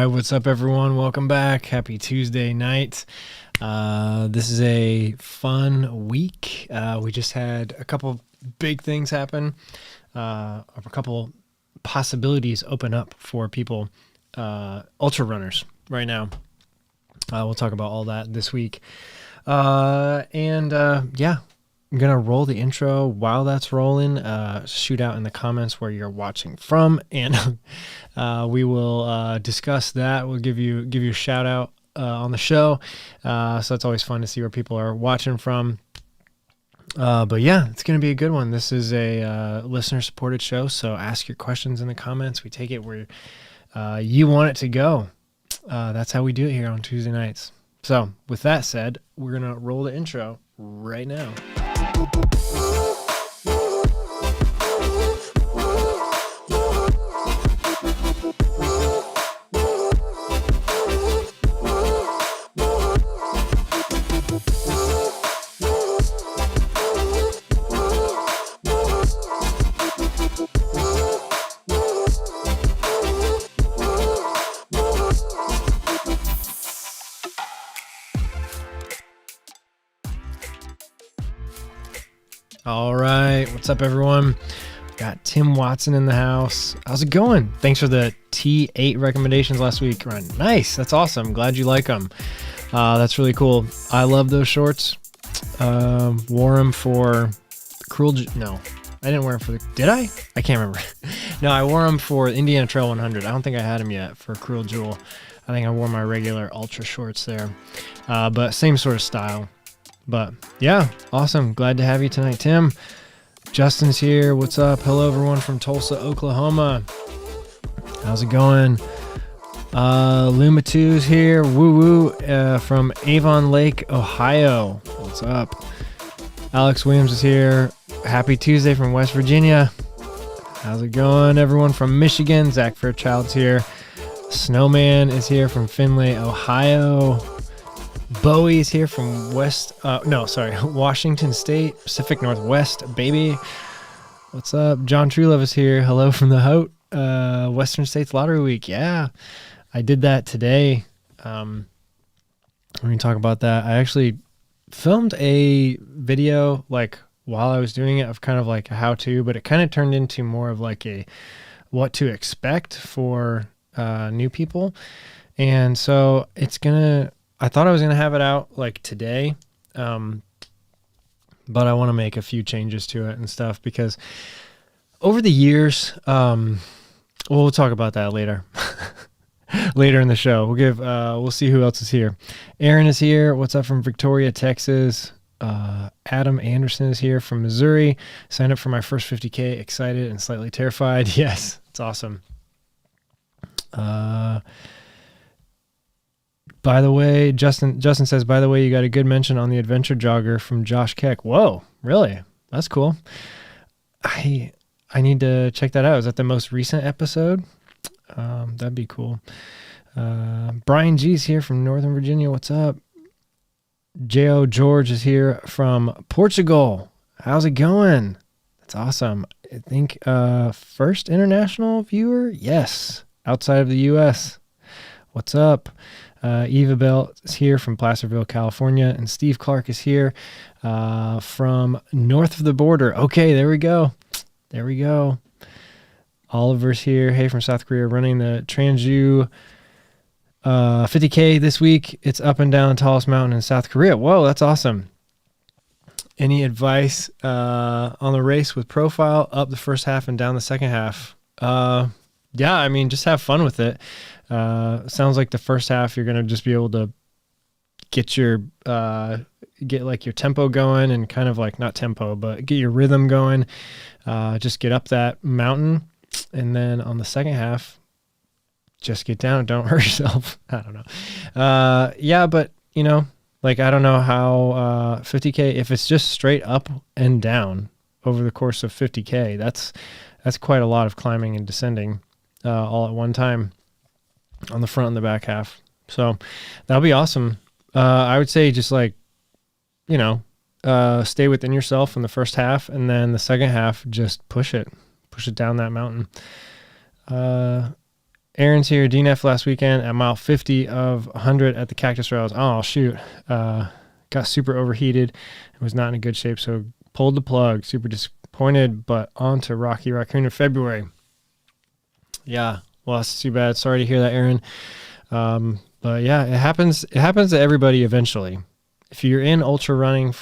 What's up, everyone? Welcome back. Happy Tuesday night. This is a fun week. We just had a couple big things happen. A couple possibilities open up for people, ultra runners right now. We'll talk about all that this week. I'm going to roll the intro while that's rolling. Shoot out in the comments where you're watching from, and we will discuss that. We'll give you a shout out on the show. So it's always fun to see where people are watching from. But yeah, it's going to be a good one. This is a listener supported show, so ask your questions in the comments. We take it where you want it to go. That's how we do it here on Tuesday nights. So with that said, we're going to roll the intro right now. All right, what's up, everyone? Got Tim Watson in the house. How's it going? Thanks for the T8 recommendations last week. Nice, that's awesome. Glad you like them. That's really cool. I love those shorts. Wore them for No, I didn't wear them for did I? I can't remember. No, I wore them for Indiana Trail 100. I don't think I had them yet for Cruel Jewel. I think I wore my regular ultra shorts there. But same sort of style. But yeah, awesome. Glad to have you tonight, Tim. Justin's here. What's up? Hello, everyone from Tulsa, Oklahoma. How's it going? Luma 2's here. Woo woo from Avon Lake, Ohio. What's up? Alex Williams is here. Happy Tuesday from West Virginia. How's it going? Everyone from Michigan. Zach Fairchild's here. Snowman is here from Findlay, Ohio. Bowie is here from Washington State, Pacific Northwest, baby. What's up? John Truelove is here. Hello from the Haute, Western States Lottery Week. Yeah, I did that today. We can talk about that. I actually filmed a video while I was doing it of kind of like a how-to, but it kind of turned into more of like a what to expect for new people. And so I thought I was going to have it out today, but I want to make a few changes to it and stuff because over the years, we'll talk about that later, later in the show. We'll see who else is here. Aaron is here. What's up from Victoria, Texas? Adam Anderson is here from Missouri. Signed up for my first 50K. Excited and slightly terrified. Yes, it's awesome. By the way, Justin says, by the way, you got a good mention on the adventure jogger from Josh Keck. Whoa, really? That's cool. I need to check that out. Is that the most recent episode? That'd be cool. Brian G's here from Northern Virginia. What's up? J.O. George is here from Portugal. How's it going? That's awesome. I think first international viewer? Yes, outside of the U.S. What's up? Eva Bell is here from Placerville, California, and Steve Clark is here from north of the border. Okay, there we go. Oliver's here. Hey, from South Korea, running the Tranju 50K this week. It's up and down the tallest mountain in South Korea. Whoa, that's awesome. Any advice on the race with profile? Up the first half and down the second half. Yeah, I mean, just have fun with it. Sounds like the first half you're going to just be able to get your get like your tempo going and kind of like, not tempo, but get your rhythm going. Just get up that mountain. And then on the second half, just get down. Don't hurt yourself. I don't know. Yeah, but you know, like, I don't know how 50K, if it's just straight up and down over the course of 50K, that's quite a lot of climbing and descending all at one time on the front and the back half. So that'll be awesome. I would say just like, you know, stay within yourself in the first half, and then the second half, just push it down that mountain. Aaron's here. DNF last weekend at mile 50 of 100 at the Cactus Rails. Oh, shoot. Got super overheated. It was not in a good shape, so pulled the plug. Super disappointed, but on to Rocky Raccoon in February. Yeah, well, that's too bad. Sorry to hear that, Aaron. But yeah, it happens to everybody eventually. If you're in ultra running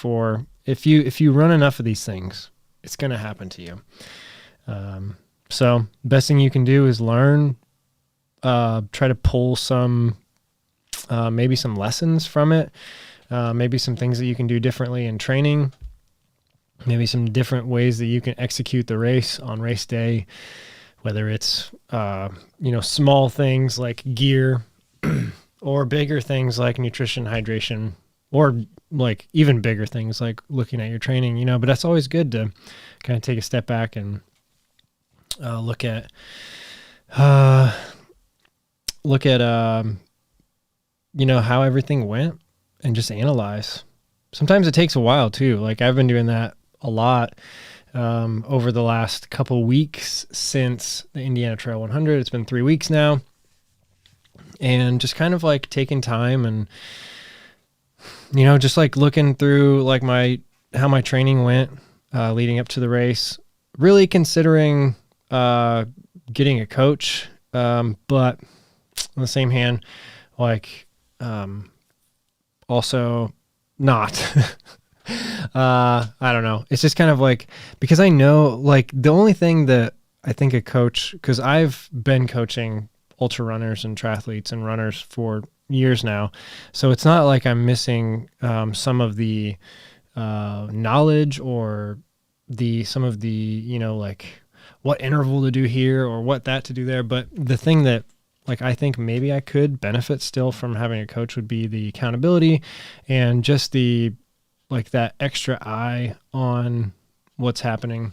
if you run enough of these things, it's going to happen to you. So best thing you can do is learn, try to pull some, maybe some lessons from it, maybe some things that you can do differently in training, maybe some different ways that you can execute the race on race day, whether it's, small things like gear or bigger things like nutrition, hydration, or like even bigger things like looking at your training, but that's always good to kind of take a step back and look at how everything went and just analyze. Sometimes it takes a while too. Like I've been doing that a lot over the last couple weeks since the Indiana Trail 100. It's been 3 weeks now, and just kind of like taking time and just like looking through like how my training went leading up to the race, really considering getting a coach, but on the same hand, like also not. I don't know. It's just kind of like, because I know like the only thing that I think a coach, because I've been coaching ultra runners and triathletes and runners for years now, so it's not like I'm missing some of the knowledge or some of the like what interval to do here or what that to do there. But the thing that like I think maybe I could benefit still from having a coach would be the accountability and just the like that extra eye on what's happening.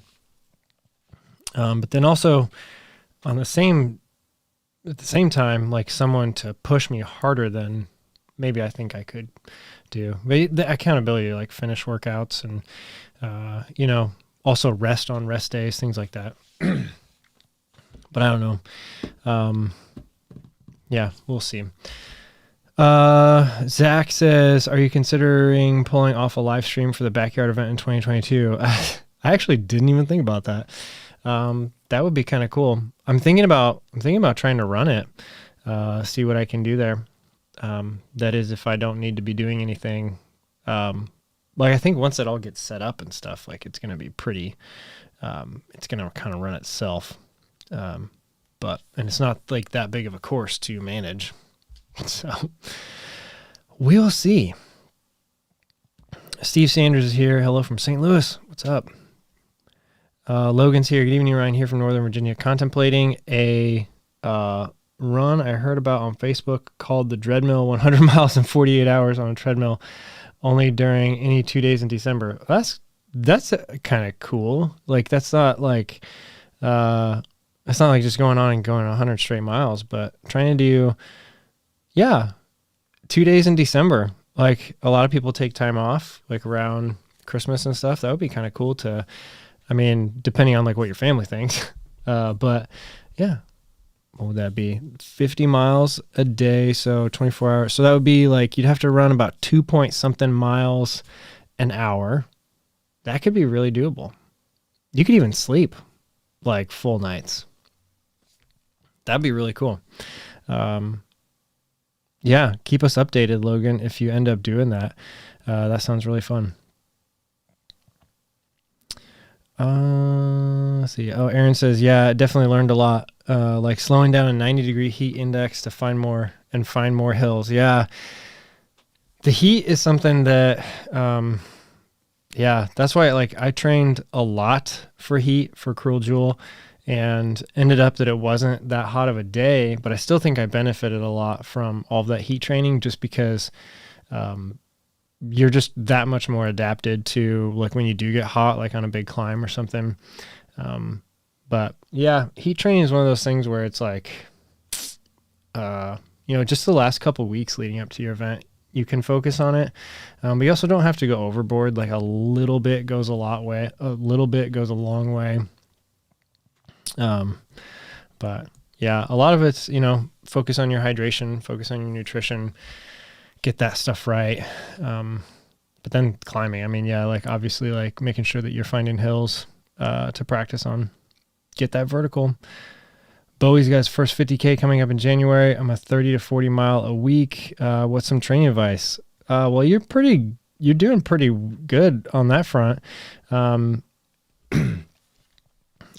But then also at the same time, like someone to push me harder than maybe I think I could do. But the accountability, like finish workouts and, also rest on rest days, things like that. But I don't know. Yeah, we'll see. Zach says, are you considering pulling off a live stream for the backyard event in 2022? I actually didn't even think about that. That would be kind of cool. I'm thinking about trying to run it, see what I can do there. That is, if I don't need to be doing anything. Like I think once it all gets set up and stuff, like it's going to be pretty, it's going to kind of run itself. And it's not like that big of a course to manage. So we will see. Steve Sanders is here. Hello from St. Louis. What's up? Logan's here. Good evening, Ryan here from Northern Virginia. Contemplating a run I heard about on Facebook called the Treadmill, 100 miles in 48 hours on a treadmill, only during any 2 days in December. That's kind of cool. Like that's not like just going on and going 100 straight miles, but trying to do 2 days in December. Like a lot of people take time off like around Christmas and stuff. That would be kind of cool to, I mean, depending on like what your family thinks. But yeah, what would that be? 50 miles a day. So 24 hours. So that would be like, you'd have to run about 2 point something miles an hour. That could be really doable. You could even sleep like full nights. That'd be really cool. Yeah, keep us updated, Logan, if you end up doing that. That sounds really fun. Let's see. Oh, Aaron says, yeah, definitely learned a lot. Like slowing down a 90-degree heat index to find more hills. Yeah. The heat is something that, yeah, that's why like I trained a lot for heat for Cruel Jewel and ended up that it wasn't that hot of a day, but I still think I benefited a lot from all of that heat training just because you're just that much more adapted to like when you do get hot, like on a big climb or something. But yeah, heat training is one of those things where it's like, just the last couple weeks leading up to your event, you can focus on it. But you also don't have to go overboard. Like a little bit goes a long way. But yeah, a lot of it's, focus on your hydration, focus on your nutrition, get that stuff right. But then climbing, I mean, yeah, like obviously like making sure that you're finding hills, to practice on, get that vertical. Bowie's got his first 50K coming up in January. I'm a 30 to 40 mile a week. What's some training advice? Well, you're doing pretty good on that front. A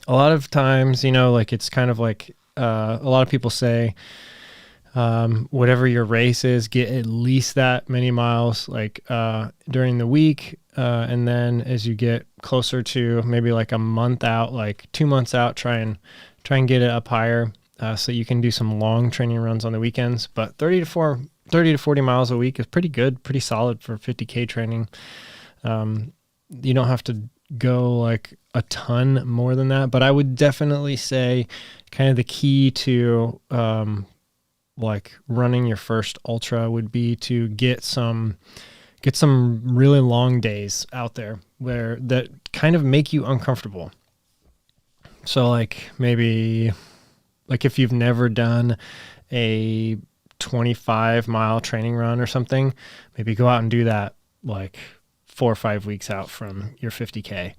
lot of times, like it's kind of like, a lot of people say, whatever your race is, get at least that many miles, like, during the week. And then as you get closer to maybe like a month out, like 2 months out, try and get it up higher, so you can do some long training runs on the weekends. But 30 to 40 miles a week is pretty good, pretty solid for 50K training. You don't have to go like a ton more than that, but I would definitely say kind of the key to, like running your first ultra would be to get some really long days out there where that kind of make you uncomfortable. So like maybe like if you've never done a 25-mile training run or something, maybe go out and do that like 4 or 5 weeks out from your 50K,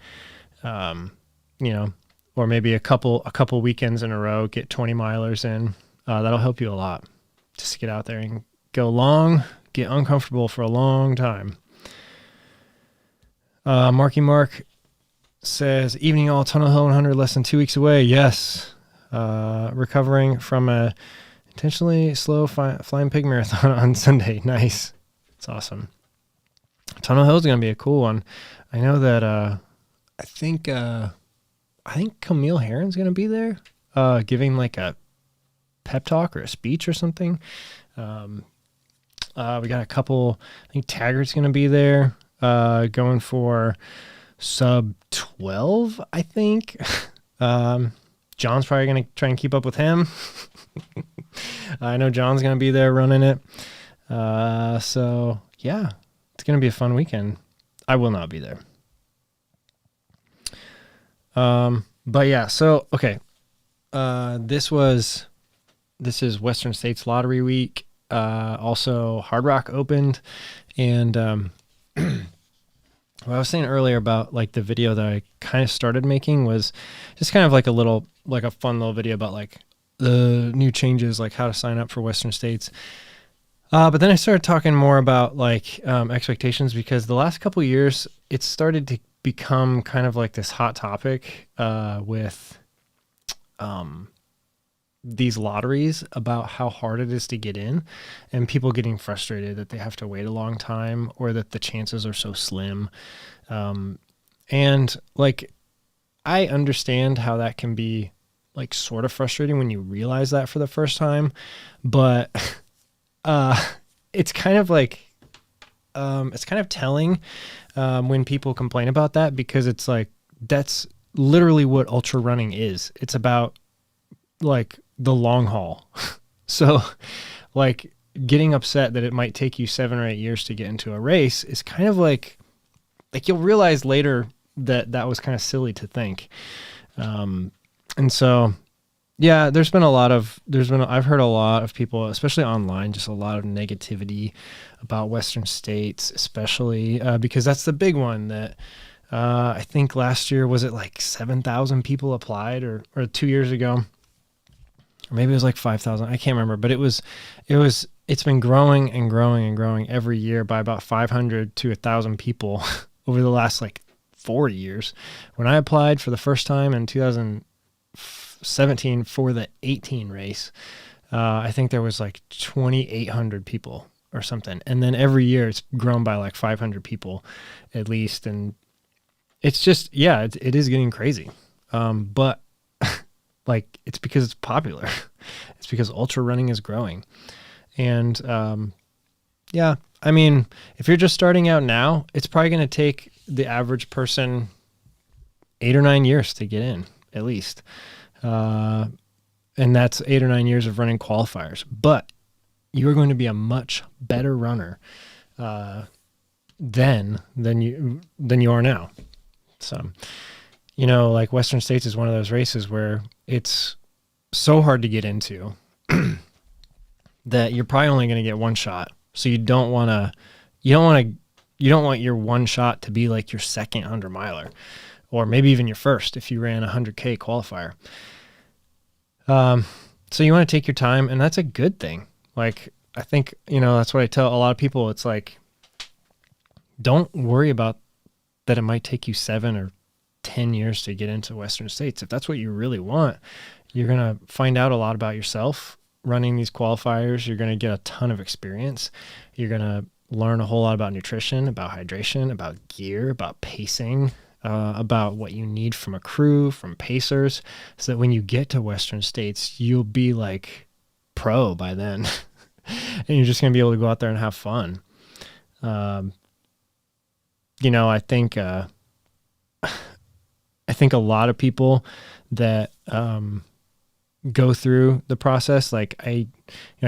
or maybe a couple weekends in a row, get 20 milers in. That'll help you a lot. Just get out there and go long, get uncomfortable for a long time. Marky Mark says, evening all, Tunnel Hill 100 less than 2 weeks away. Yes. Recovering from a intentionally slow flying pig marathon on Sunday. Nice. It's awesome. Tunnel Hill is going to be a cool one. I know that, I think Camille Herron's going to be there, giving like a pep talk or a speech or something. We got a couple, I think Taggart's going to be there, going for sub 12, I think. John's probably going to try and keep up with him. I know John's going to be there running it. So yeah, it's going to be a fun weekend. I will not be there. But yeah, so, okay. This is Western States Lottery Week. Also Hard Rock opened, and, what I was saying earlier about like the video that I kind of started making was just kind of like a fun little video about like the new changes, like how to sign up for Western States. But then I started talking more about like, expectations, because the last couple of years it started to become kind of like this hot topic, with, these lotteries, about how hard it is to get in, and people getting frustrated that they have to wait a long time or that the chances are so slim. And like, I understand how that can be like sort of frustrating when you realize that for the first time, but, it's kind of like, it's kind of telling, when people complain about that, because it's like, that's literally what ultra running is. It's about like the long haul. So like getting upset that it might take you 7 or 8 years to get into a race is kind of like you'll realize later that was kind of silly to think. And so, yeah, I've heard a lot of people, especially online, just a lot of negativity about Western States, especially, because that's the big one that, I think last year, was it like 7,000 people applied, or 2 years ago? Or maybe it was like 5,000. I can't remember, but it's been growing and growing and growing every year by about 500 to 1,000 people over the last like 4 years. When I applied for the first time in 2017 for the 18 race, I think there was like 2,800 people or something. And then every year it's grown by like 500 people at least. And it's just, yeah, it is getting crazy. But like, it's because it's popular. It's because ultra running is growing. And, yeah, I mean, if you're just starting out now, it's probably going to take the average person 8 or 9 years to get in, at least. And that's 8 or 9 years of running qualifiers. But you are going to be a much better runner than you are now. So, you know, like Western States is one of those races where it's so hard to get into that you're probably only going to get one shot. So you don't want your one shot to be like your second 100 miler, or maybe even your first if you ran a 100K qualifier. So you want to take your time, and that's a good thing. Like, I think, you know, that's what I tell a lot of people. It's like, don't worry about that. It might take you 7 or 10 years to get into Western States. If that's what you really want, you're going to find out a lot about yourself running these qualifiers. You're going to get a ton of experience. You're going to learn a whole lot about nutrition, about hydration, about gear, about pacing, about what you need from a crew, from pacers, so that when you get to Western States, you'll be like pro by then. And you're just going to be able to go out there and have fun. You know, I think a lot of people that go through the process, like I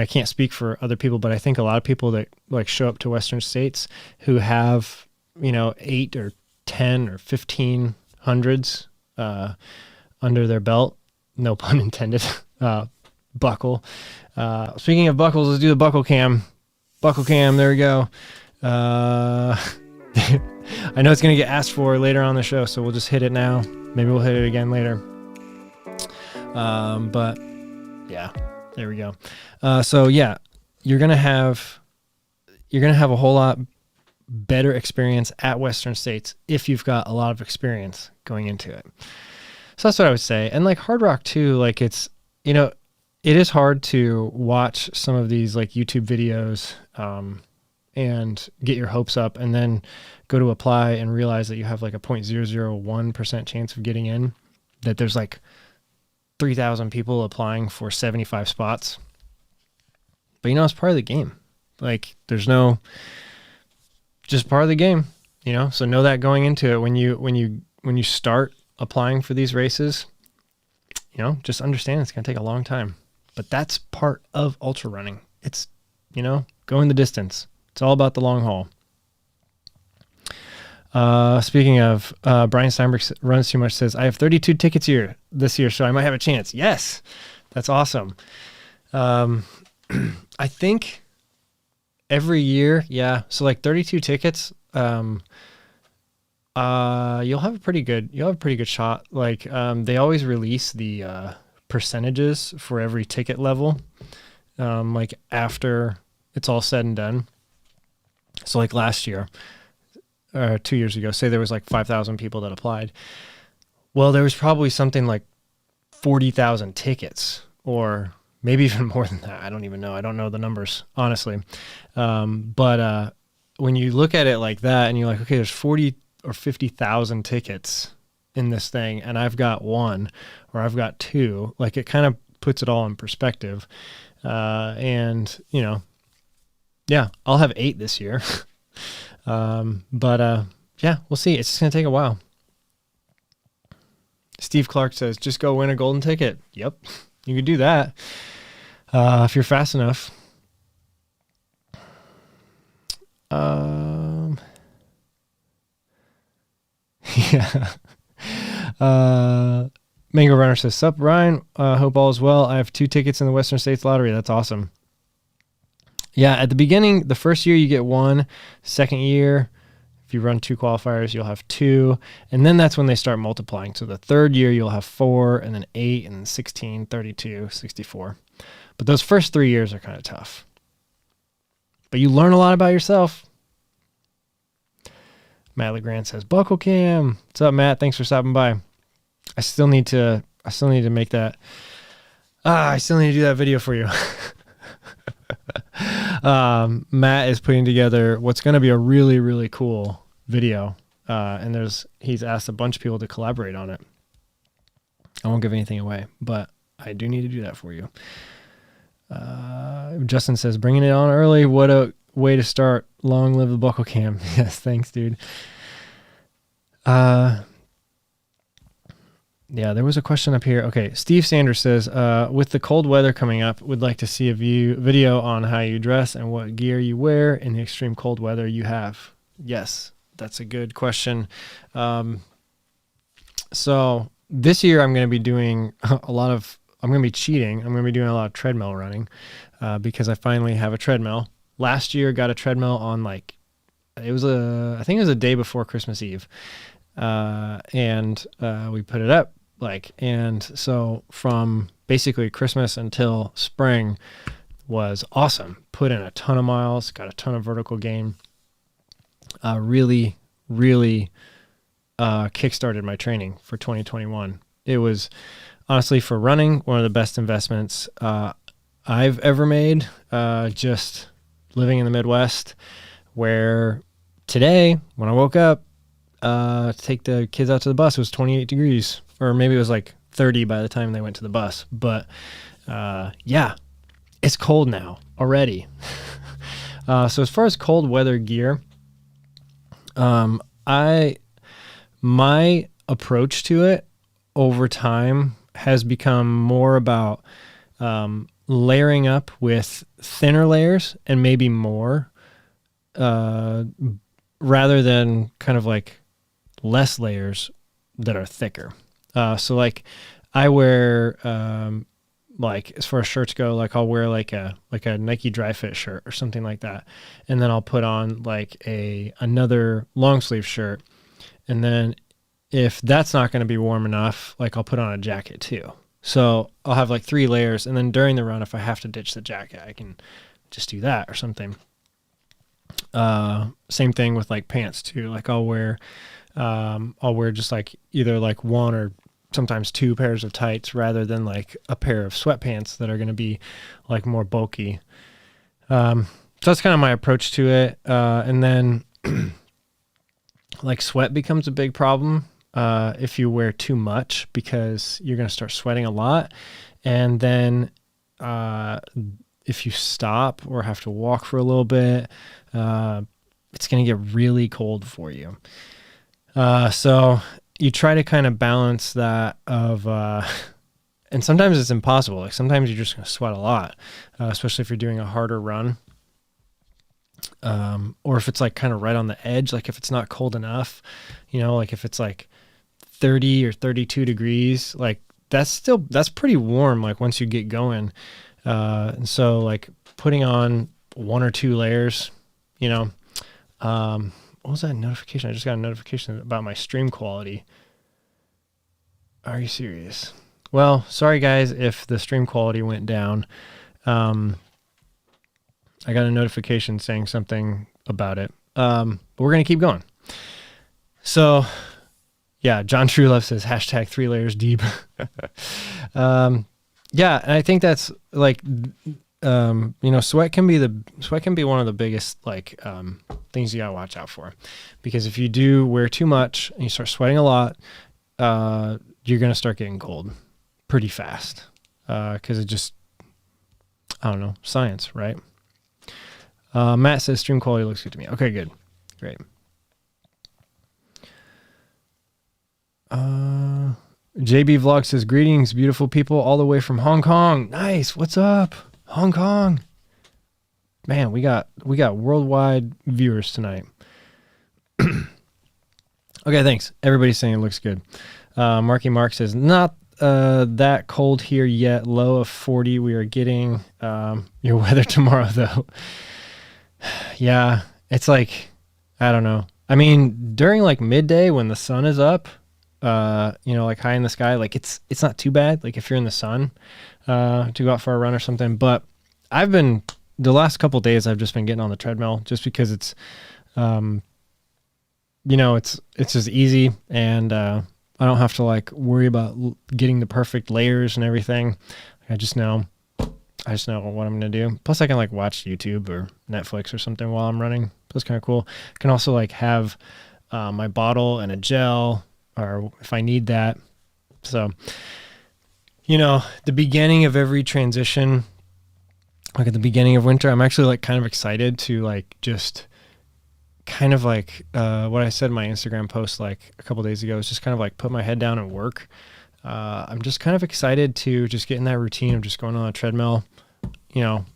can't speak for other people, but I think a lot of people that like show up to Western States who have, 8 or 10 or 15 hundreds under their belt, no pun intended, buckle. Speaking of buckles, let's do the buckle cam. Buckle cam, there we go. I know it's going to get asked for later on the show, so we'll just hit it now. Maybe we'll hit it again later. But yeah, there we go. So yeah, you're going to have a whole lot better experience at Western States if you've got a lot of experience going into it. So that's what I would say. And like Hard Rock too, like it's, it is hard to watch some of these like YouTube videos, and get your hopes up and then go to apply and realize that you have like a 0.001% chance of getting in, that there's like 3,000 people applying for 75 spots. But it's part of the game. Like there's just part of the game, so know that going into it, when you start applying for these races, just understand it's going to take a long time, but that's part of ultra running. It's, going the distance. It's all about the long haul. Speaking of, Brian Steinberg runs too much, says, I have 32 tickets this year, so I might have a chance. Yes, that's awesome. I think every year, yeah. So like 32 tickets, you'll have a pretty good shot. Like, they always release the percentages for every ticket level, like after it's all said and done. So like last year, 2 years ago, say there was like 5,000 people that applied. Well, there was probably something like 40,000 tickets, or maybe even more than that. I don't even know. I don't know the numbers, honestly. But when you look at it like that and you're like, okay, there's 40 or 50,000 tickets in this thing, and I've got one or I've got two, like it kind of puts it all in perspective. And yeah, I'll have 8 this year. But yeah, we'll see. It's just going to take a while. Steve Clark says, just go win a golden ticket. Yep. You can do that. If you're fast enough. Yeah. Mango Runner says, sup, Ryan? Hope all is well. I have 2 tickets in the Western States Lottery. That's awesome. Yeah, at the beginning, the first year you get 1. Second year, if you run 2 qualifiers, you'll have 2. And then that's when they start multiplying. So the third year, you'll have 4, and then 8, and then 16, 32, 64. But those first 3 years are kind of tough. But you learn a lot about yourself. Matt LeGrand says, Buckle Cam. What's up, Matt? Thanks for stopping by. I still need to make that. I still need to do that video for you. Matt is putting together what's going to be a really, really cool video. And he's asked a bunch of people to collaborate on it. I won't give anything away, but I do need to do that for you. Justin says, bringing it on early. What a way to start. Long live the buckle cam. Yes, thanks, dude. Yeah, there was a question up here. Okay, Steve Sanders says, with the cold weather coming up, would like to see a video on how you dress and what gear you wear in the extreme cold weather you have. Yes, that's a good question. So this year I'm going to be doing I'm going to be cheating. I'm going to be doing a lot of treadmill running because I finally have a treadmill. Last year got a treadmill on I think it was a day before Christmas Eve. And we put it up and so from basically Christmas until spring was awesome. Put in a ton of miles, got a ton of vertical gain. Really, really kickstarted my training for 2021. It was honestly, for running, one of the best investments I've ever made. Just living in the Midwest, where today when I woke up to take the kids out to the bus, it was 28 degrees, or maybe it was 30 by the time they went to the bus. But yeah, it's cold now already. So as far as cold weather gear, my approach to it over time has become more about layering up with thinner layers and maybe more, rather than kind of less layers that are thicker. So I wear, as far as shirts go, I'll wear a Nike Dry Fit shirt or something like that. And then I'll put on another long sleeve shirt. And then if that's not going to be warm enough, I'll put on a jacket too. So I'll have 3 layers. And then during the run, if I have to ditch the jacket, I can just do that or something. Same thing with pants too. I'll wear just either one or sometimes 2 pairs of tights rather than a pair of sweatpants that are going to be more bulky. So that's kind of my approach to it. And then sweat becomes a big problem if you wear too much, because you're going to start sweating a lot. And then if you stop or have to walk for a little bit, it's going to get really cold for you. So you try to kind of balance that and sometimes it's impossible. Sometimes you're just going to sweat a lot, especially if you're doing a harder run. Or if it's kind of right on the edge, if it's not cold enough, if it's 30 or 32 degrees, that's pretty warm. Once you get going. And so putting on 1 or 2 layers, what was that notification? I just got a notification about my stream quality. Are you serious? Well, sorry guys if the stream quality went down. I got a notification saying something about it. But we're going to keep going. So yeah, John Truelove says hashtag 3 layers deep. Yeah. And I think that's sweat can be one of the biggest things you gotta watch out for, because if you do wear too much and you start sweating a lot, you're gonna start getting cold pretty fast, because it just, I don't know, science, right? Matt says stream quality looks good to me. Okay, good, great. JB Vlog says, greetings, beautiful people, all the way from Hong Kong. Nice. What's up, Hong Kong? Man, we got worldwide viewers tonight. Okay, thanks. Everybody's saying it looks good. Marky Mark says, not that cold here yet. Low of 40. We are getting your weather tomorrow, though. Yeah, it's I don't know. I mean, during midday when the sun is up, high in the sky, it's not too bad. If you're in the sun, to go out for a run or something. But the last couple of days, I've just been getting on the treadmill just because it's, it's just easy, and I don't have to worry about getting the perfect layers and everything. I just know I just know what I'm going to do. Plus I can like watch YouTube or Netflix or something while I'm running. That's kind of cool. I can also like have my bottle and a gel, or if I need that. So, the beginning of every transition, like at the beginning of winter, I'm actually like kind of excited to like just kind of like what I said in my Instagram post like a couple days ago is just kind of like put my head down and work. I'm just kind of excited to just get in that routine of just going on a treadmill,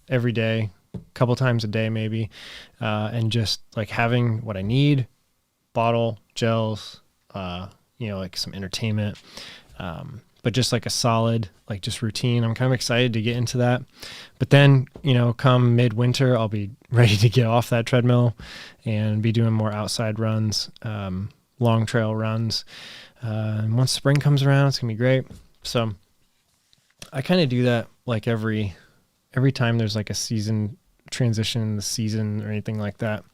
every day, a couple times a day maybe, and just like having what I need, bottle, gels, like some entertainment, but just like a solid, like just routine. I'm kind of excited to get into that. But then, come midwinter, I'll be ready to get off that treadmill and be doing more outside runs, long trail runs. And once spring comes around, it's gonna be great. So I kind of do that like every time there's like a season transition in the season or anything like that.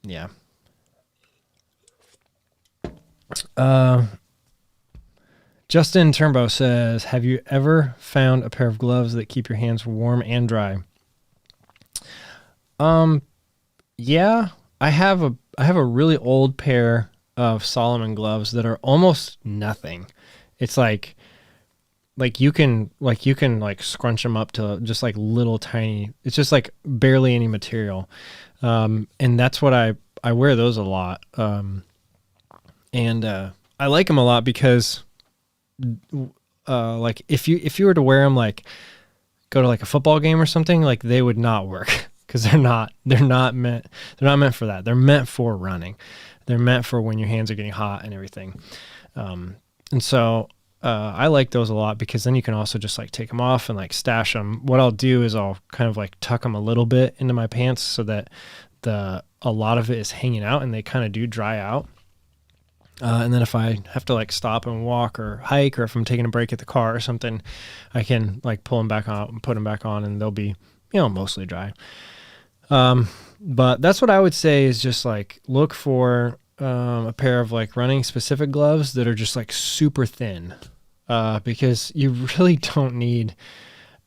Yeah. Justin Turnbow says, have you ever found a pair of gloves that keep your hands warm and dry? Yeah, I have a really old pair of Solomon gloves that are almost nothing. It's like you can scrunch them up to just like little tiny, it's just like barely any material. And that's what I wear those a lot. And I like them a lot because like if you were to wear them, like go to like a football game or something, like they would not work because they're not meant for that. They're meant for running. They're meant for when your hands are getting hot and everything. And so I like those a lot because then you can also just like take them off and like stash them. What I'll do is I'll kind of like tuck them a little bit into my pants so that a lot of it is hanging out and they kind of do dry out. And then if I have to like stop and walk or hike, or if I'm taking a break at the car or something, I can like pull them back out and put them back on and they'll be, mostly dry. But that's what I would say is just like look for a pair of like running specific gloves that are just like super thin, because you really don't need,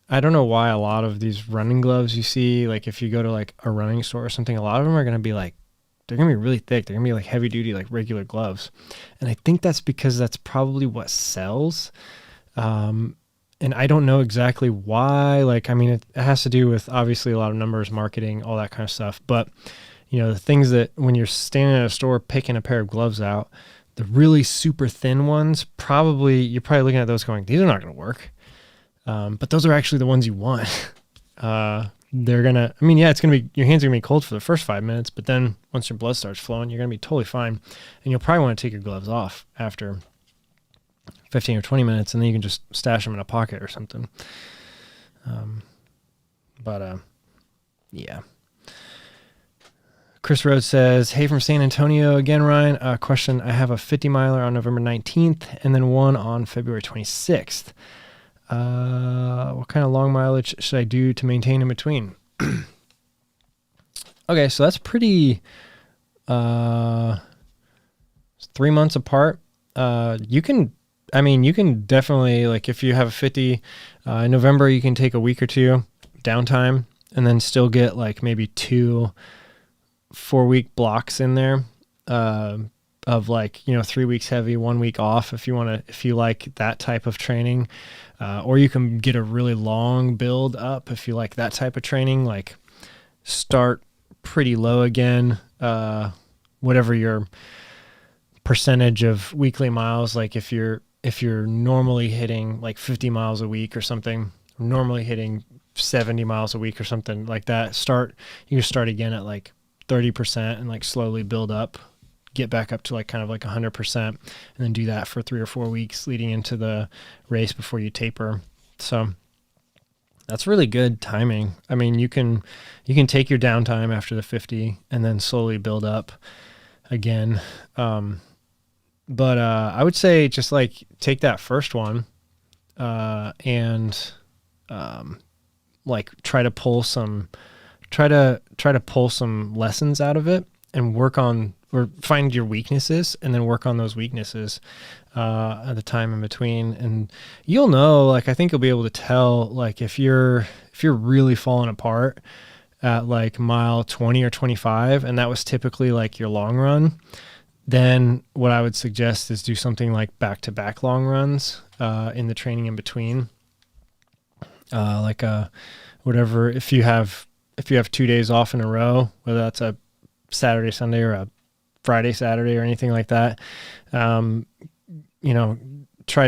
I don't know why a lot of these running gloves you see, like if you go to like a running store or something, a lot of them are going to be like, they're going to be really thick. They're going to be like heavy duty, like regular gloves. And I think that's because that's probably what sells. And I don't know exactly why. Like, I mean, it has to do with obviously a lot of numbers, marketing, all that kind of stuff. But, the things that when you're standing at a store picking a pair of gloves out, the really super thin ones, you're probably looking at those going, these are not going to work. But those are actually the ones you want. They're going to, it's going to be, your hands are going to be cold for the first 5 minutes, but then once your blood starts flowing, you're going to be totally fine. And you'll probably want to take your gloves off after 15 or 20 minutes, and then you can just stash them in a pocket or something. Yeah. Chris Rhodes says, hey, from San Antonio again, Ryan. Question, I have a 50 miler on November 19th and then one on February 26th. What kind of long mileage should I do to maintain in between? Okay, so that's pretty, 3 months apart. You can definitely, like if you have a 50, in November, you can take a week or two downtime and then still get like maybe 2 4-week blocks in there, of like, 3 weeks heavy, 1 week off if you like that type of training. Or you can get a really long build up if you like that type of training, like start pretty low again, whatever your percentage of weekly miles, like if you're normally hitting like 50 miles a week or something, normally hitting 70 miles a week or something like that, you can start again at like 30% and like slowly build up, get back up to like kind of like 100%, and then do that for 3 or 4 weeks leading into the race before you taper. So that's really good timing. I mean, you can take your downtime after the 50 and then slowly build up again. But I would say just like take that first one, and like try to pull some lessons out of it and work on or find your weaknesses and then work on those weaknesses at the time in between. And you'll know, like, I think you'll be able to tell, like, if you're really falling apart at like mile 20 or 25, and that was typically like your long run, then what I would suggest is do something like back-to-back long runs in the training in between. Whatever, if you have 2 days off in a row, whether that's a Saturday, Sunday, or a Friday, Saturday, or anything like that, try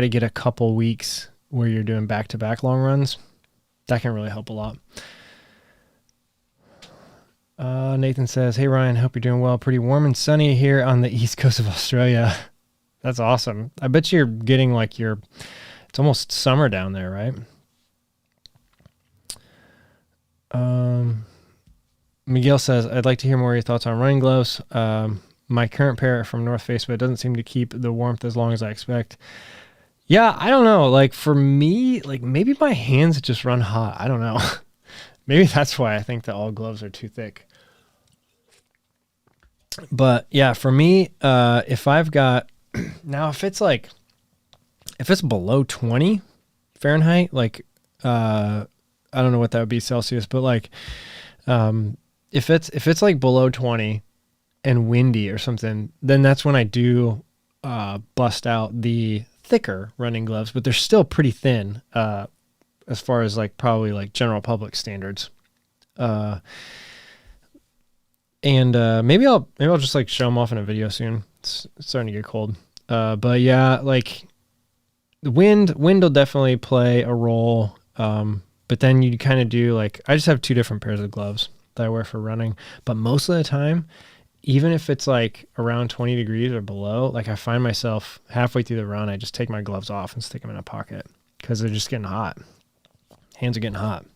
to get a couple weeks where you're doing back-to-back long runs. That can really help a lot. Nathan says, "Hey Ryan, hope you're doing well. Pretty warm and sunny here on the east coast of Australia." That's awesome. I bet you're getting like it's almost summer down there, right? Miguel says, "I'd like to hear more of your thoughts on running gloves. My current pair are from North Face, but it doesn't seem to keep the warmth as long as I expect." Yeah, I don't know. Like for me, like maybe my hands just run hot. I don't know. Maybe that's why I think that all gloves are too thick. But yeah, for me, if I've got, now if it's below 20 Fahrenheit, like, I don't know what that would be Celsius, but like, if it's like below 20 and windy or something, then that's when I do, bust out the thicker running gloves, but they're still pretty thin, as far as like probably like general public standards. Maybe I'll just like show them off in a video soon. It's starting to get cold. But yeah, like the wind will definitely play a role. But then you kind of do like, I just have 2 different pairs of gloves that I wear for running, but most of the time, even if it's like around 20 degrees or below, like I find myself halfway through the run, I just take my gloves off and stick them in a pocket because they're just getting hot. Hands are getting hot.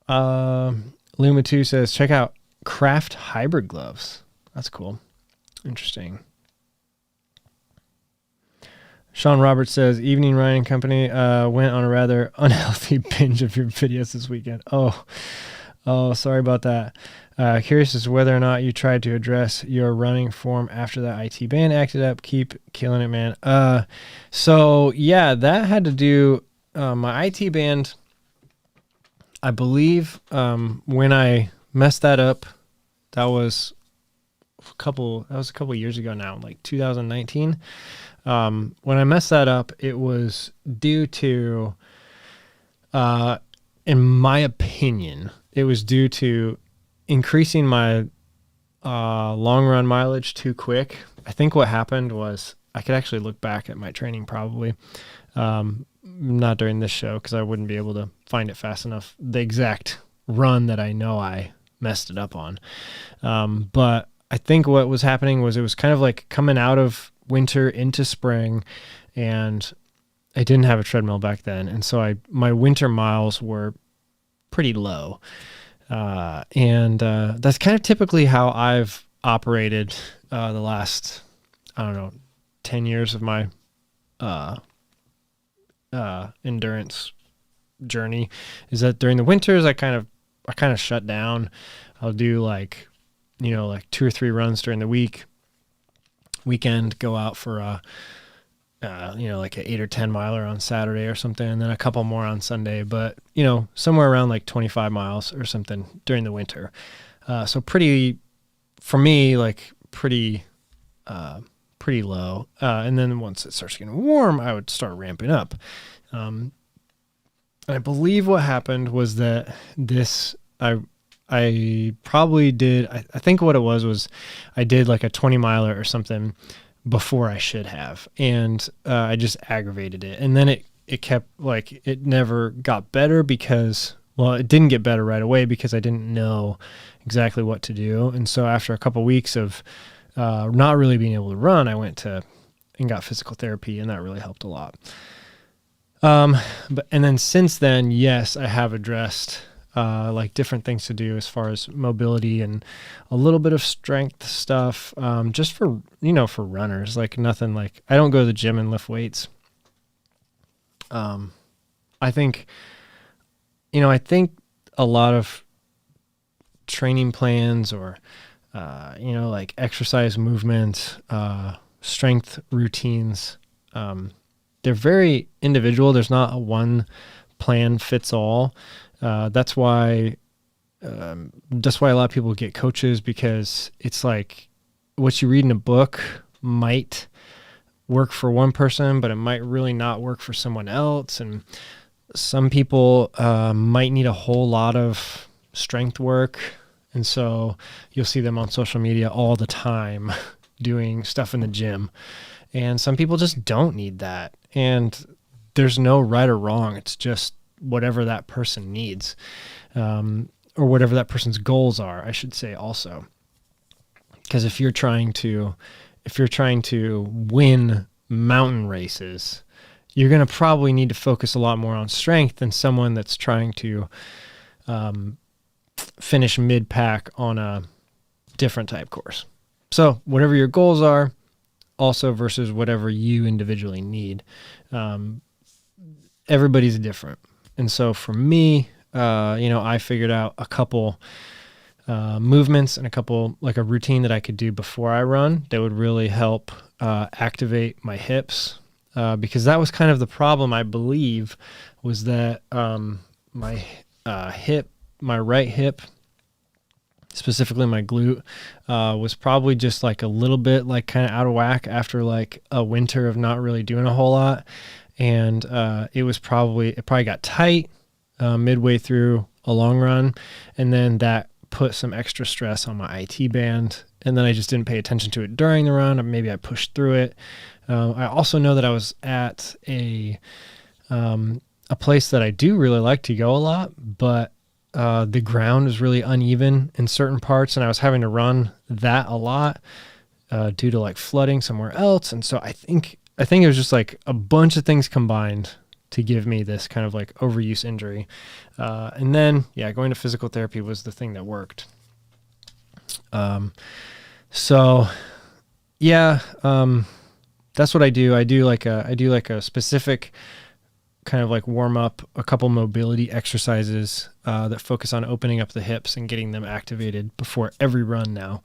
Luma2 says, "Check out Craft Hybrid gloves." That's cool. Interesting. Sean Roberts says, "Evening Ryan Company, went on a rather unhealthy binge of your videos this weekend." Oh, sorry about that. Curious as to whether or not you tried to address your running form after that IT band acted up. Keep killing it, man. So yeah, that had to do, my IT band, I believe, when I messed that up, that was a couple years ago now, like 2019. When I messed that up, it was due to, in my opinion, it was due to increasing my long run mileage too quick. I think what happened was, I could actually look back at my training probably, not during this show because I wouldn't be able to find it fast enough, the exact run that I know I messed it up on. But I think what was happening was it was kind of like coming out of winter into spring, and I didn't have a treadmill back then. And so my winter miles were pretty low. And that's kind of typically how I've operated the last, I don't know, 10 years of my endurance journey, is that during the winters I kind of shut down. I'll do like 2 or 3 runs during the weekend, go out for like an 8 or 10 miler on Saturday or something, and then a couple more on Sunday, but somewhere around like 25 miles or something during the winter. So pretty, for me, like pretty low. And then once it starts getting warm, I would start ramping up. And I believe what happened was that I probably did, I think what it was I did like a 20 miler or something before I should have. And I just aggravated it. And then it kept like, it never got better because, well, it didn't get better right away because I didn't know exactly what to do. And so after a couple weeks of not really being able to run, I went and got physical therapy, and that really helped a lot. And then since then, yes, I have addressed like different things to do as far as mobility and a little bit of strength stuff, just for runners, like nothing, like I don't go to the gym and lift weights. I think a lot of training plans or like exercise, movement, strength routines. They're very individual. There's not a one plan fits all. That's why a lot of people get coaches, because it's like what you read in a book might work for one person, but it might really not work for someone else. And some people might need a whole lot of strength work. And so you'll see them on social media all the time doing stuff in the gym. And some people just don't need that. And there's no right or wrong. It's just whatever that person needs, or whatever that person's goals are, I should say also. Because if you're trying to win mountain races, you're going to probably need to focus a lot more on strength than someone that's trying to finish mid-pack on a different type course. So whatever your goals are, also versus whatever you individually need. Everybody's different. And so for me, I figured out a couple movements and a routine that I could do before I run that would really help activate my hips. Because that was kind of the problem, I believe, was that my right hip, specifically my glute, was probably just like a little bit like kind of out of whack after like a winter of not really doing a whole lot. And it probably got tight midway through a long run. And then that put some extra stress on my IT band. And then I just didn't pay attention to it during the run, or maybe I pushed through it. I also know that I was at a place that I do really like to go a lot, but the ground was really uneven in certain parts, and I was having to run that a lot due to like flooding somewhere else. And so I think it was just like a bunch of things combined to give me this kind of like overuse injury. And then, going to physical therapy was the thing that worked. That's what I do. I do like a specific kind of like warm up, a couple mobility exercises that focus on opening up the hips and getting them activated before every run now.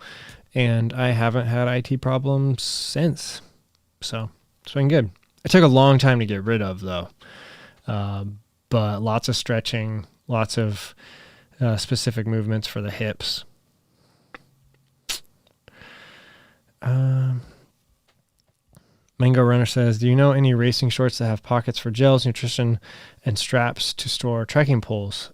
And I haven't had IT problems since. So it's been good. It took a long time to get rid of though. But lots of stretching, lots of specific movements for the hips. Mango Runner says, do you know any racing shorts that have pockets for gels, nutrition, and straps to store trekking poles?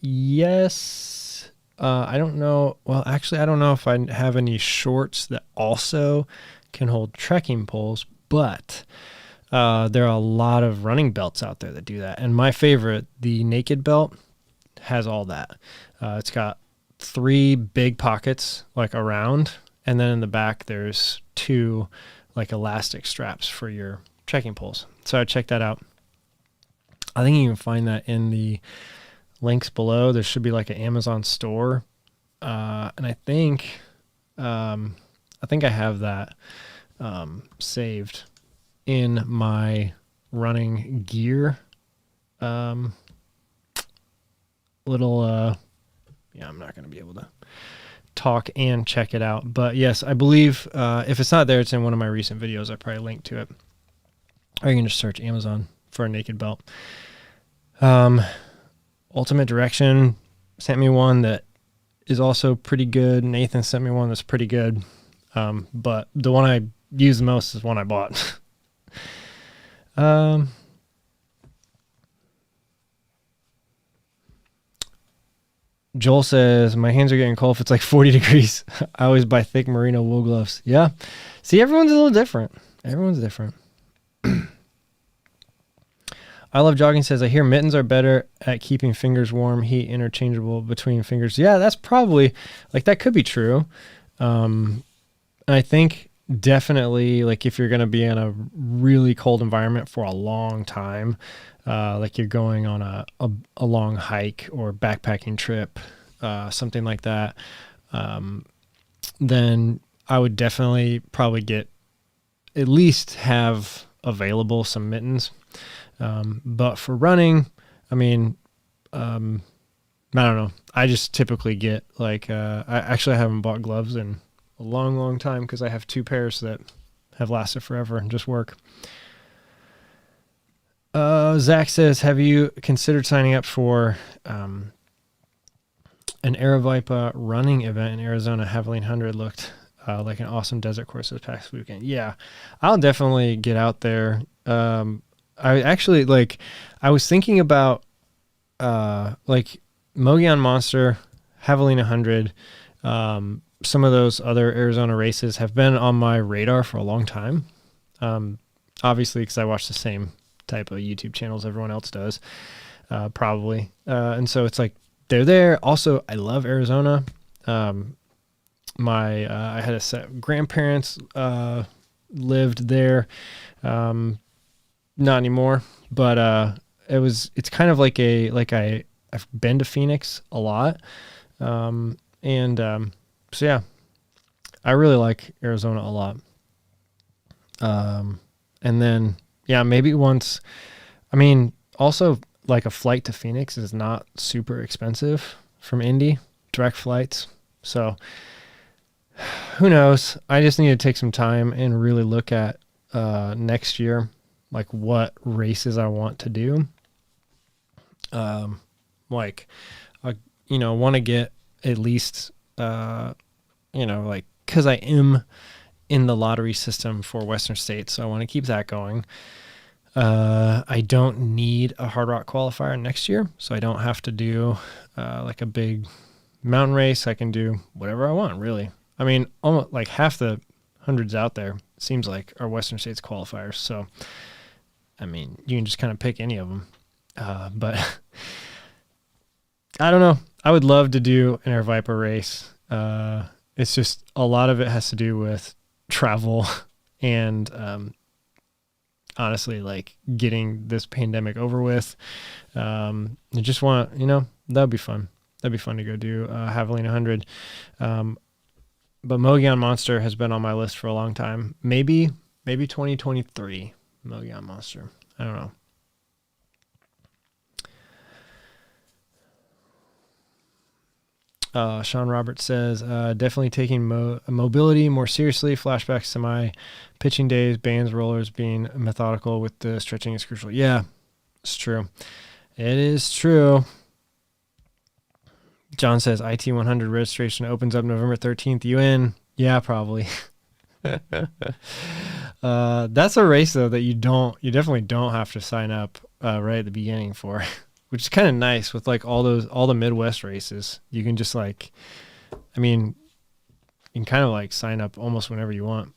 Yes. I don't know. Well, actually, I don't know if I have any shorts that also can hold trekking poles, but there are a lot of running belts out there that do that. And my favorite, the Naked belt, has all that. It's got 3 big pockets like around, and then in the back there's 2 like elastic straps for your trekking poles. So I checked that out. I think you can find that in the links below. There should be like an Amazon store. And I think I have that saved in my running gear little I'm not going to be able to talk and check it out, but yes, I believe if it's not there, it's in one of my recent videos. I probably linked to it, or you can just search Amazon for a Naked belt. Ultimate Direction sent me one that is also pretty good. Nathan sent me one that's pretty good, but the one I use the most is one I bought. Joel says, my hands are getting cold if it's like 40 degrees. I always buy thick merino wool gloves. Yeah. See, everyone's a little different. Everyone's different. I Love Jogging says, I hear mittens are better at keeping fingers warm, heat interchangeable between fingers. Yeah, that's probably, like, that could be true. I think definitely, like, if you're going to be in a really cold environment for a long time, like you're going on a long hike or backpacking trip, something like that, then I would definitely probably at least have available some mittens. But for running, I mean, I don't know. I just typically get like, I haven't bought gloves in a long, long time because I have 2 pairs that have lasted forever and just work. Zach says, have you considered signing up for an Aravaipa running event in Arizona? Javelin 100 looked like an awesome desert course this past weekend. Yeah, I'll definitely get out there. I actually I was thinking about like Mogollon Monster, Javelin 100, some of those other Arizona races have been on my radar for a long time. Obviously, because I watch the same type of YouTube channels everyone else does, probably. And so it's like they're there. Also, I love Arizona. I had a set grandparents lived there. Not anymore, but it's kind of like I've been to Phoenix a lot. So yeah, I really like Arizona a lot. And then, yeah, maybe once, I mean, also like a flight to Phoenix is not super expensive from Indy, direct flights. So who knows? I just need to take some time and really look at, next year, like what races I want to do. Want to get at least, cause I am in the lottery system for Western States. So I want to keep that going. I don't need a Hard Rock qualifier next year. So I don't have to do, like a big mountain race. I can do whatever I want, really. I mean, almost like half the hundreds out there seems like are Western States qualifiers. So, I mean, you can just kind of pick any of them. But I don't know. I would love to do an Aravaipa race. It's just a lot of it has to do with travel and, honestly, like getting this pandemic over with. I just want, that'd be fun. That'd be fun to go do Javelin 100. But Mogollon Monster has been on my list for a long time. Maybe 2023 Mogollon Monster. I don't know. Sean Roberts says, definitely taking mobility more seriously. Flashbacks to my pitching days, bands, rollers, being methodical with the stretching is crucial. Yeah, it's true. It is true. John says, IT 100 registration opens up November 13th. You in? Yeah, probably. That's a race though that you definitely don't have to sign up right at the beginning for. Which is kind of nice with like all the Midwest races. You can just you can kind of like sign up almost whenever you want.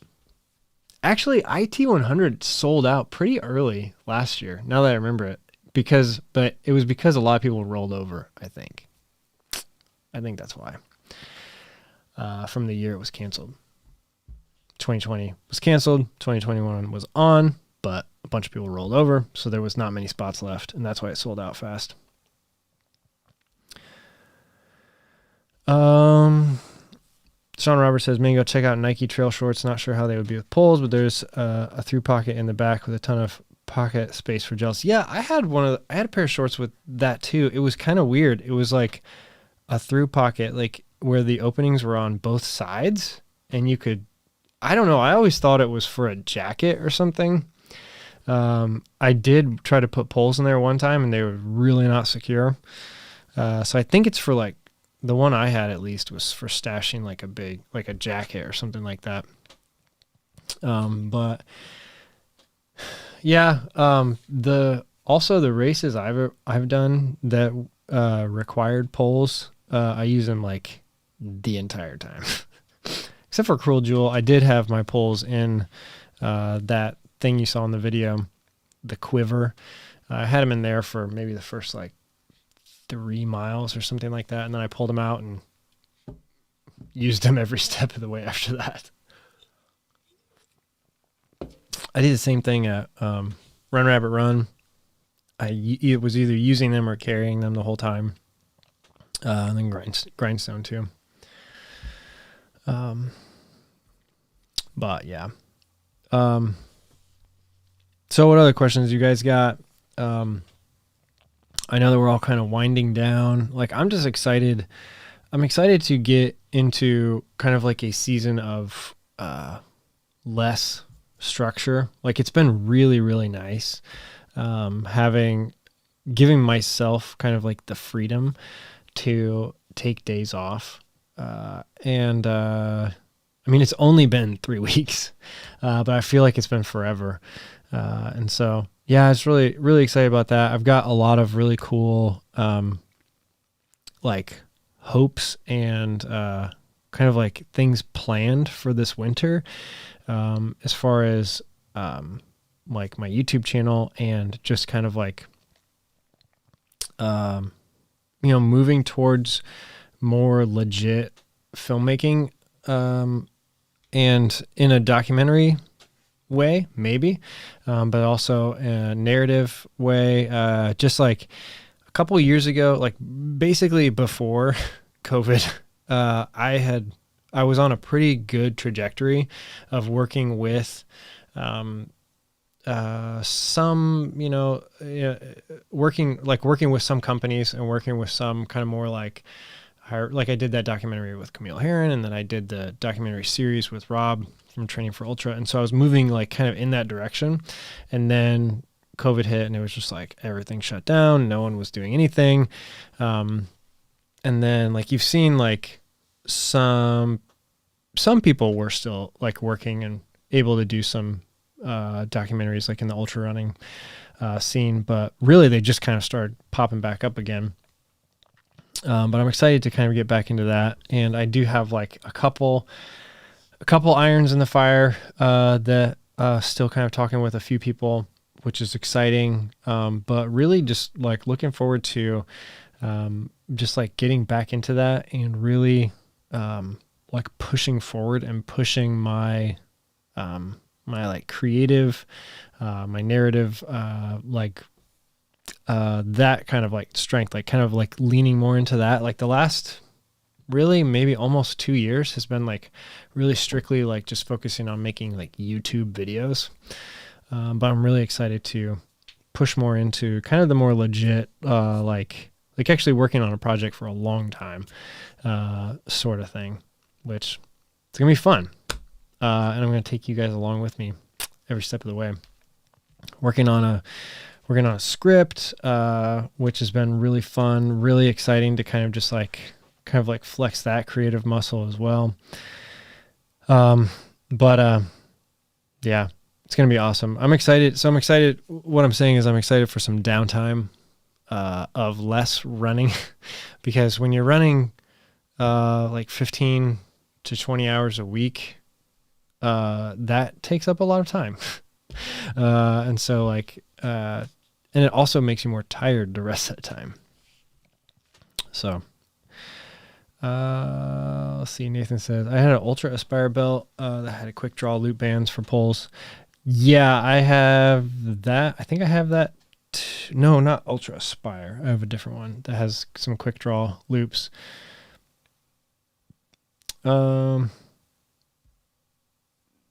Actually, IT 100 sold out pretty early last year. Now that I remember it, but it was because a lot of people rolled over. I think that's why. From the year it was canceled. 2020 was canceled. 2021 was on. But a bunch of people rolled over, so there was not many spots left, and that's why it sold out fast. Sean Roberts says, "Man, go check out Nike trail shorts. Not sure how they would be with poles, but there's a through pocket in the back with a ton of pocket space for gels." Yeah, I had a pair of shorts with that too. It was kind of weird. It was like a through pocket, like where the openings were on both sides, and you could. I don't know. I always thought it was for a jacket or something. I did try to put poles in there one time and they were really not secure. So I think it's for like the one I had at least was for stashing like a jacket or something like that. But yeah, the races I've done that, required poles, I use them like the entire time, except for Cruel Jewel. I did have my poles in, that thing you saw in the video, the quiver. I had them in there for maybe the first like 3 miles or something like that, and then I pulled them out and used them every step of the way after that. I did the same thing at Run Rabbit Run. It was either using them or carrying them the whole time. And then Grindstone too. But yeah. So what other questions you guys got? I know that we're all kind of winding down. Like, I'm just excited. I'm excited to get into kind of like a season of less structure. Like, it's been really, really nice giving myself kind of like the freedom to take days off. I mean, it's only been 3 weeks, but I feel like it's been forever. And so, yeah, it's really, really excited about that. I've got a lot of really cool, like hopes and, kind of like things planned for this winter. As far as, like my YouTube channel and just kind of like, moving towards more legit filmmaking, and in a documentary way, maybe, but also a narrative way. Just like a couple of years ago, like basically before COVID, I was on a pretty good trajectory of working with, working with some companies and working with some kind of more like I did that documentary with Camille Herron, and then I did the documentary series with Rob from Training for Ultra. And so I was moving like kind of in that direction. And then COVID hit and it was just like everything shut down. No one was doing anything. And then like you've seen like some people were still like working and able to do some documentaries like in the ultra running scene, but really they just kind of started popping back up again. But I'm excited to kind of get back into that. And I do have like a couple irons in the fire, that, still kind of talking with a few people, which is exciting. But really just like looking forward to, just like getting back into that and really, like pushing forward and pushing my like creative, my narrative, that kind of like strength, like kind of like leaning more into that. Like the last really maybe almost 2 years has been like really strictly like just focusing on making like YouTube videos. But I'm really excited to push more into kind of the more legit, like actually working on a project for a long time, sort of thing, which it's gonna be fun. And I'm going to take you guys along with me every step of the way. Working on a script, which has been really fun, really exciting to kind of flex that creative muscle as well. Yeah, it's going to be awesome. I'm excited. So I'm excited. What I'm saying is I'm excited for some downtime, of less running because when you're running, like 15 to 20 hours a week, that takes up a lot of time. And so like, and it also makes you more tired the rest of the time. So, let's see. Nathan says, I had an Ultra Aspire belt, that had a quick draw loop bands for poles. Yeah, I have that. I think I have that. No, not Ultra Aspire. I have a different one that has some quick draw loops.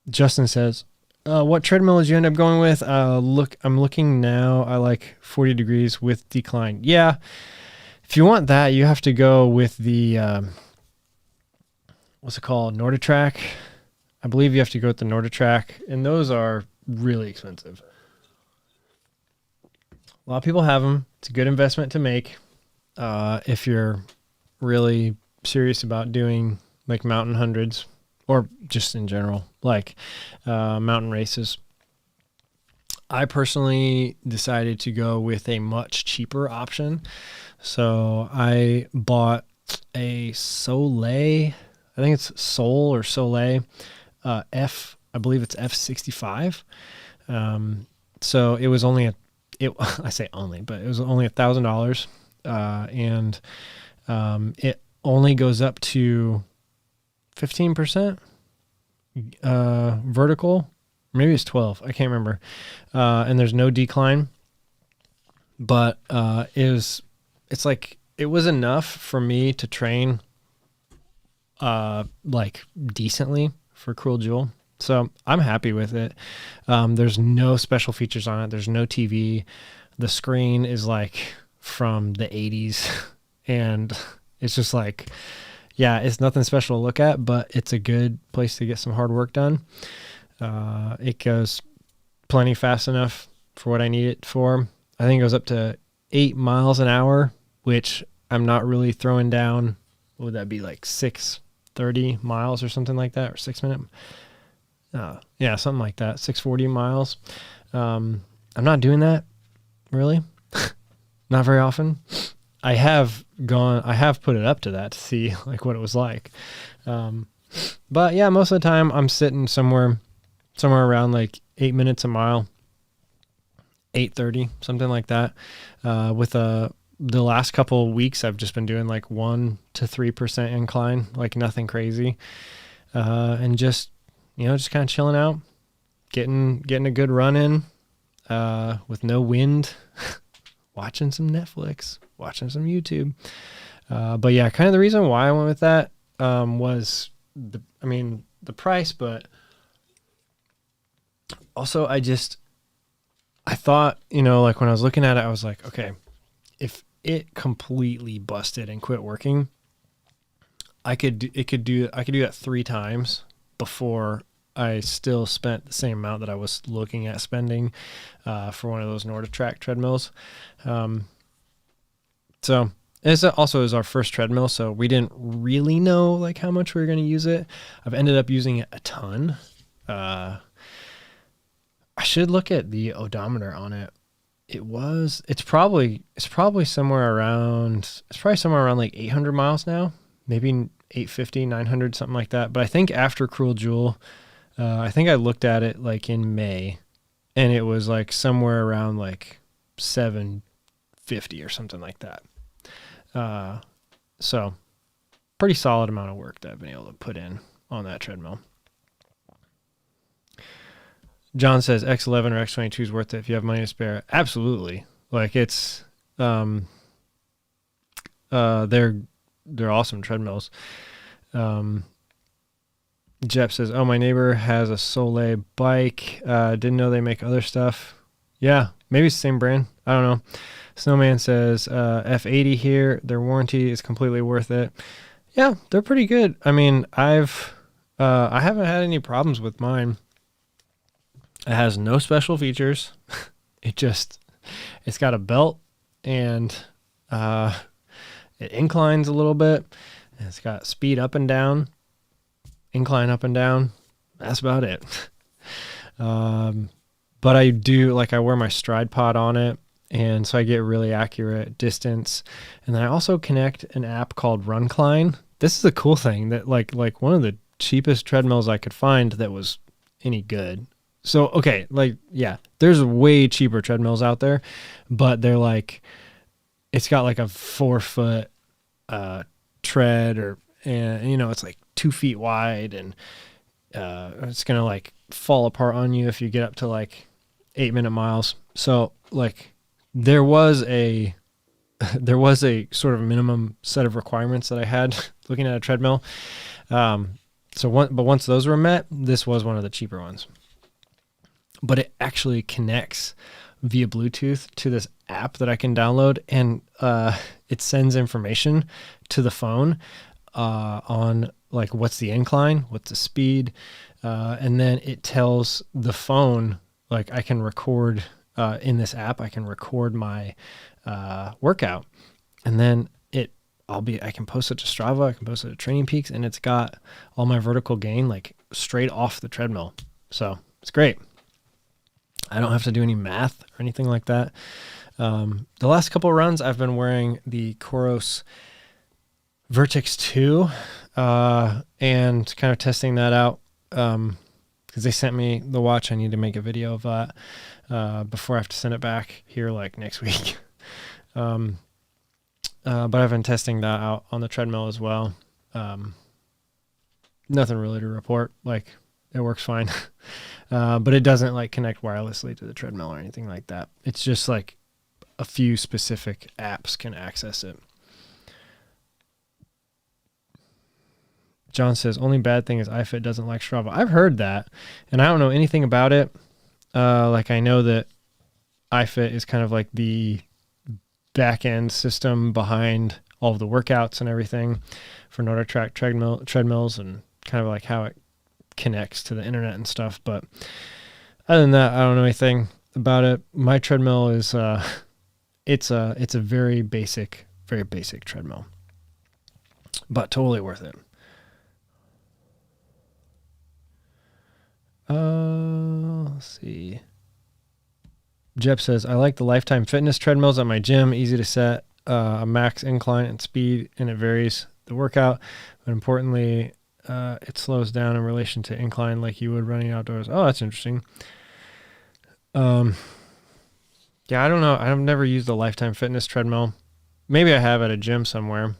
Justin says, what treadmill did you end up going with? I'm looking now. I like 40 degrees with decline. Yeah. If you want that, you have to go with the, what's it called? NordiTrack. I believe you have to go with the NordiTrack, and those are really expensive. A lot of people have them. It's a good investment to make, if you're really serious about doing like mountain hundreds, or just in general, like mountain races. I personally decided to go with a much cheaper option. So I bought a Soleil, I think it's Sol or Soleil, I believe it's F65. So it was only I say only, but it was only $1,000. And it only goes up to 15% vertical, maybe it's 12, I can't remember. And there's no decline, but it's like it was enough for me to train like decently for Cruel Jewel. So I'm happy with it. There's no special features on it. There's no TV. The screen is like from the 80s. And it's just like, yeah, it's nothing special to look at, but it's a good place to get some hard work done. It goes plenty fast enough for what I need it for. I think it goes up to 8 miles an hour, which I'm not really throwing down. What would that be, like 630 miles or something like that, or 6 minute? Yeah, something like that, 640 miles. I'm not doing that really, not very often. I have put it up to that to see like what it was like. But yeah, most of the time I'm sitting somewhere around like 8 minutes a mile, 8:30, something like that. With the last couple of weeks, I've just been doing like 1 to 3% incline, like nothing crazy. And just kind of chilling out, getting a good run in, with no wind, watching some Netflix, watching some YouTube. But yeah, kind of the reason why I went with that, was the price, but also I thought, like when I was looking at it, I was like, okay, if it completely busted and quit working, I could do that 3 times before I still spent the same amount that I was looking at spending for one of those NordicTrack treadmills. So it also is our first treadmill, so we didn't really know like how much we were going to use it. I've ended up using it a ton. I should look at the odometer on it. It's probably somewhere around like 800 miles now, maybe 850, 900, something like that. But I think after Cruel Jewel, I think I looked at it like in May, and it was like somewhere around like 750 or something like that. So pretty solid amount of work that I've been able to put in on that treadmill. John says X11 or X22 is worth it if you have money to spare. Absolutely. Like it's, they're awesome treadmills. Jeff says, oh, my neighbor has a Soleil bike. Didn't know they make other stuff. Yeah, maybe it's the same brand. I don't know. Snowman says, F80 here. Their warranty is completely worth it. Yeah, they're pretty good. I mean, I haven't had any problems with mine. It has no special features. It's got a belt, and it inclines a little bit. And it's got speed up and down, incline up and down. That's about it. But I wear my stride pod on it, and so I get really accurate distance. And then I also connect an app called RunCline. This is a cool thing that like one of the cheapest treadmills I could find that was any good. So, okay, there's way cheaper treadmills out there, but they're like, it's got like a 4-foot tread, and it's like 2 feet wide, and it's going to like fall apart on you if you get up to like 8-minute miles. So like there was a sort of minimum set of requirements that I had looking at a treadmill. But once those were met, this was one of the cheaper ones. But it actually connects via Bluetooth to this app that I can download, and it sends information to the phone on like what's the incline, what's the speed, and then it tells the phone, like I can record in this app, I can record my workout, and then I can post it to Strava, I can post it to Training Peaks, and it's got all my vertical gain like straight off the treadmill. So it's great. I don't have to do any math or anything like that. The last couple of runs, I've been wearing the Coros Vertex 2 and kind of testing that out because they sent me the watch. I need to make a video of that before I have to send it back here like next week. But I've been testing that out on the treadmill as well. Nothing really to report. Like it works fine. But it doesn't like connect wirelessly to the treadmill or anything like that. It's just like a few specific apps can access it. John says, only bad thing is iFit doesn't like Strava. I've heard that, and I don't know anything about it. Like I know that iFit is kind of like the back end system behind all of the workouts and everything for NordicTrack treadmills, and kind of like how it connects to the internet and stuff. But other than that, I don't know anything about it. My treadmill is it's a very basic treadmill, but totally worth it. Let's see. Jeb says, I like the Lifetime Fitness treadmills at my gym. Easy to set a max incline and speed, and it varies the workout. But importantly, it slows down in relation to incline like you would running outdoors. Oh, that's interesting. Yeah, I don't know. I've never used the Lifetime Fitness treadmill. Maybe I have at a gym somewhere.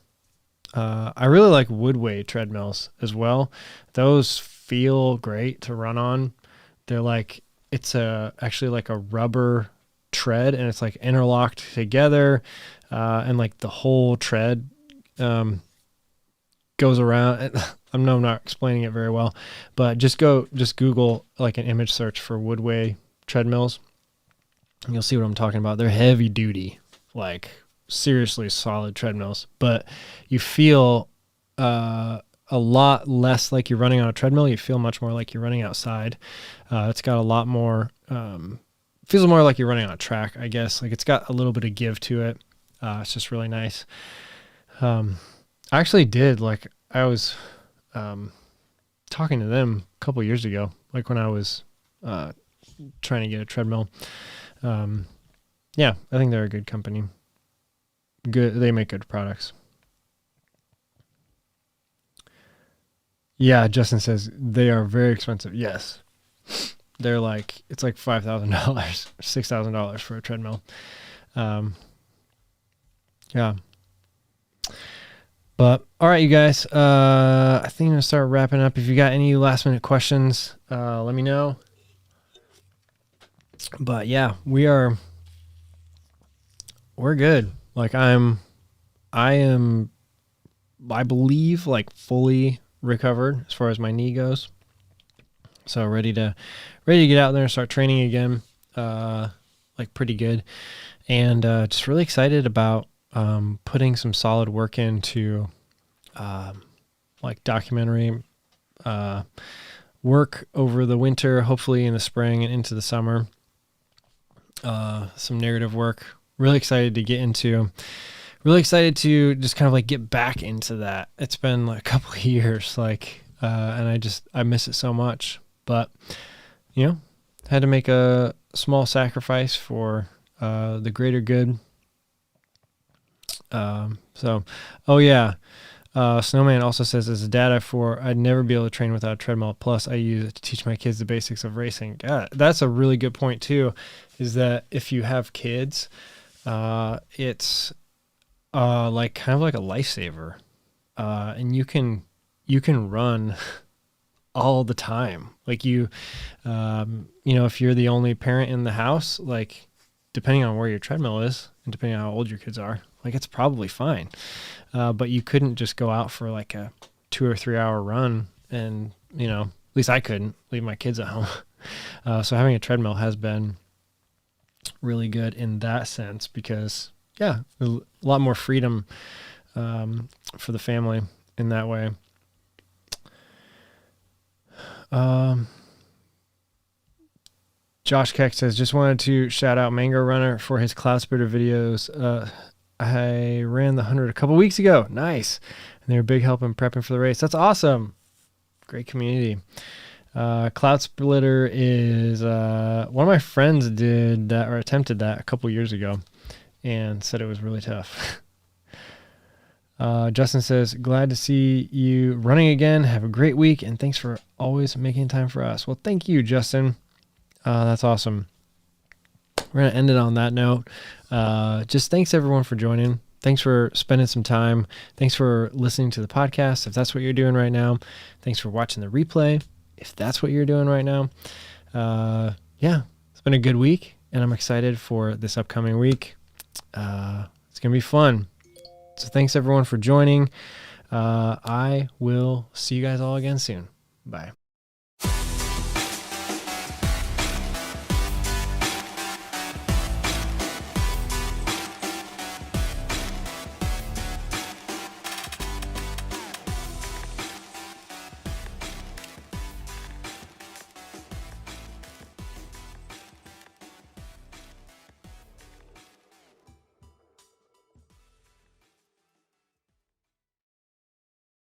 I really like Woodway treadmills as well. Those feel great to run on. They're like, it's actually like a rubber tread, and it's like interlocked together, and like the whole tread goes around. I know I'm not explaining it very well, but just Google like an image search for Woodway treadmills, and you'll see what I'm talking about. They're heavy duty, like seriously solid treadmills, but you feel a lot less like you're running on a treadmill. You feel much more like you're running outside. It's got a lot more, feels more like you're running on a track, I guess. Like it's got a little bit of give to it. It's just really nice. I actually did, like I was talking to them a couple years ago, like when I was trying to get a treadmill. Yeah, I think they're a good company. Good. They make good products. Yeah, Justin says they are very expensive. Yes. They're like, it's like $5,000, $6,000 for a treadmill. Yeah. But all right, you guys, I think I'm going to start wrapping up. If you got any last minute questions, let me know. But yeah, we're good. Like I believe like fully recovered as far as my knee goes. So ready to get out there and start training again. Like pretty good. And just really excited about putting some solid work into like documentary work over the winter, hopefully in the spring and into the summer. Some narrative work. Really excited to get into. Really excited to just kind of like get back into that. It's been like a couple of years, like, and I miss it so much. But, had to make a small sacrifice for the greater good. Snowman also says, as a dad of 4, I'd never be able to train without a treadmill. Plus, I use it to teach my kids the basics of racing. Yeah, that's a really good point too, is that if you have kids, it's like kind of like a lifesaver. And you can run all the time. Like if you're the only parent in the house, like depending on where your treadmill is and depending on how old your kids are, like it's probably fine. But you couldn't just go out for like a 2 or 3 hour run and, at least I couldn't leave my kids at home. So having a treadmill has been really good in that sense because, yeah, a lot more freedom for the family in that way. Josh Keck says, just wanted to shout out Mango Runner for his Cloud Splitter videos. I ran the 100 a couple weeks ago. Nice. And they're a big help in prepping for the race. That's awesome. Great community. Cloud Splitter is one of my friends did that or attempted that a couple years ago and said it was really tough. Justin says, glad to see you running again. Have a great week, and thanks for always making time for us. Well, thank you, Justin. That's awesome. We're going to end it on that note. Just thanks, everyone, for joining. Thanks for spending some time. Thanks for listening to the podcast, if that's what you're doing right now. Thanks for watching the replay, if that's what you're doing right now. Yeah, it's been a good week, and I'm excited for this upcoming week. It's going to be fun. So thanks, everyone, for joining. I will see you guys all again soon. Bye.